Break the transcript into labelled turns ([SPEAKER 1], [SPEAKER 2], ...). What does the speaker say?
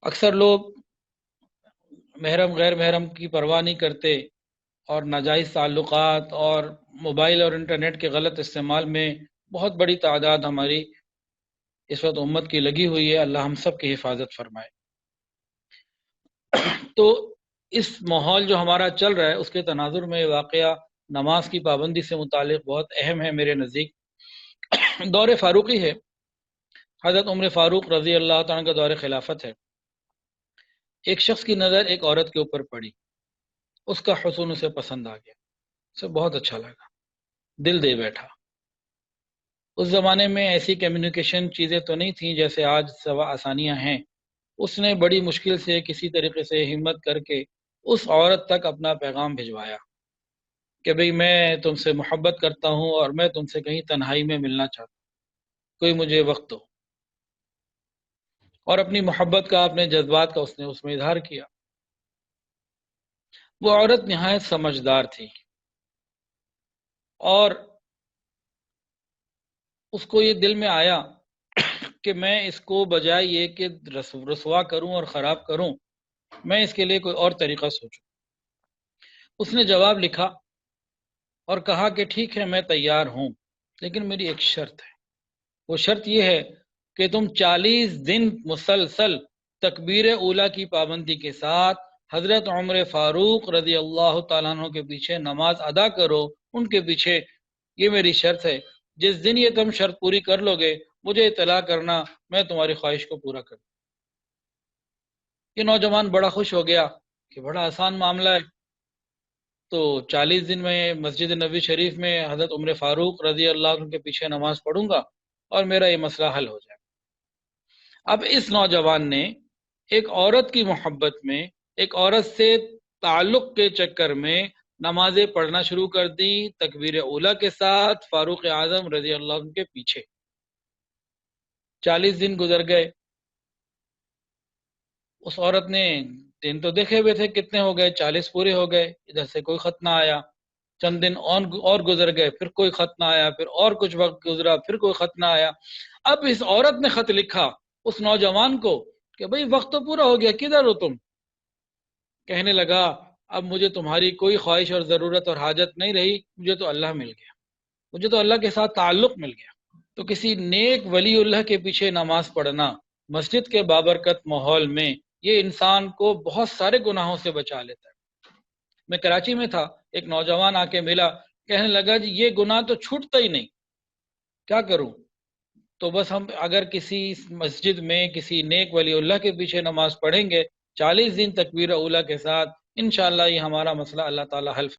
[SPEAKER 1] اکثر لوگ محرم غیر محرم کی پرواہ نہیں کرتے اور ناجائز تعلقات اور موبائل اور انٹرنیٹ کے غلط استعمال میں بہت بڑی تعداد ہماری اس وقت امت کی لگی ہوئی ہے۔ اللہ ہم سب کی حفاظت فرمائے۔ تو اس ماحول جو ہمارا چل رہا ہے اس کے تناظر میں واقعہ نماز کی پابندی سے متعلق بہت اہم ہے میرے نزدیک۔ دور فاروقی ہے، حضرت عمر فاروق رضی اللہ تعالیٰ کا دور خلافت ہے۔ ایک شخص کی نظر ایک عورت کے اوپر پڑی، اس کا حسن اسے پسند آ گیا، اسے بہت اچھا لگا، دل دے بیٹھا۔ اس زمانے میں ایسی کمیونیکیشن چیزیں تو نہیں تھیں جیسے آج سوا آسانیاں ہیں۔ اس نے بڑی مشکل سے کسی طریقے سے ہمت کر کے اس عورت تک اپنا پیغام بھجوایا کہ بھئی میں تم سے محبت کرتا ہوں اور میں تم سے کہیں تنہائی میں ملنا چاہتا ہوں، کوئی مجھے وقت دو۔ اور اپنی محبت کا، اپنے جذبات کا اس نے اس میں اظہار کیا۔ وہ عورت نہایت سمجھدار تھی اور اس کو یہ دل میں آیا کہ میں اس کو بجائے یہ کہ رسوا کروں اور خراب کروں، میں اس کے لیے کوئی اور طریقہ سوچوں۔ اس نے جواب لکھا اور کہا کہ ٹھیک ہے میں تیار ہوں، لیکن میری ایک شرط ہے۔ وہ شرط یہ ہے کہ تم 40 دن مسلسل تکبیر اولیٰ کی پابندی کے ساتھ حضرت عمر فاروق رضی اللہ تعالیٰ عنہ کے پیچھے نماز ادا کرو، ان کے پیچھے۔ یہ میری شرط ہے، جس دن یہ تم شرط پوری کر لو گے مجھے اطلاع کرنا، میں تمہاری خواہش کو پورا کر دوں۔ یہ نوجوان بڑا خوش ہو گیا کہ بڑا آسان معاملہ ہے، تو 40 دن میں مسجد نبوی شریف میں حضرت عمر فاروق رضی اللہ عنہ کے پیچھے نماز پڑھوں گا اور میرا یہ مسئلہ حل ہو جائے۔ اب اس نوجوان نے ایک عورت کی محبت میں، ایک عورت سے تعلق کے چکر میں نمازیں پڑھنا شروع کر دی تکبیر اولیٰ کے ساتھ فاروق اعظم رضی اللہ عنہ کے پیچھے۔ 40 دن گزر گئے، اس عورت نے دن تو دیکھے ہوئے تھے کتنے ہو گئے، 40 پورے ہو گئے، ادھر سے کوئی خط نہ آیا۔ چند دن اور گزر گئے، پھر کوئی خط نہ آیا، پھر اور کچھ وقت گزرا، پھر کوئی خط نہ آیا۔ اب اس عورت نے خط لکھا اس نوجوان کو کہ بھئی وقت تو پورا ہو گیا، کدھر ہو تم؟ کہنے لگا اب مجھے تمہاری کوئی خواہش اور ضرورت اور حاجت نہیں رہی، مجھے تو اللہ مل گیا، مجھے تو اللہ کے ساتھ تعلق مل گیا۔ تو کسی نیک ولی اللہ کے پیچھے نماز پڑھنا مسجد کے بابرکت ماحول میں، یہ انسان کو بہت سارے گناہوں سے بچا لیتا ہے۔ میں کراچی میں تھا، ایک نوجوان آ کے ملا، کہنے لگا جی یہ گناہ تو چھوٹتا ہی نہیں، کیا کروں؟ تو بس ہم اگر کسی مسجد میں کسی نیک ولی اللہ کے پیچھے نماز پڑھیں گے 40 دن تکبیر اولیٰ کے ساتھ، انشاءاللہ یہ ہمارا مسئلہ اللہ تعالیٰ حل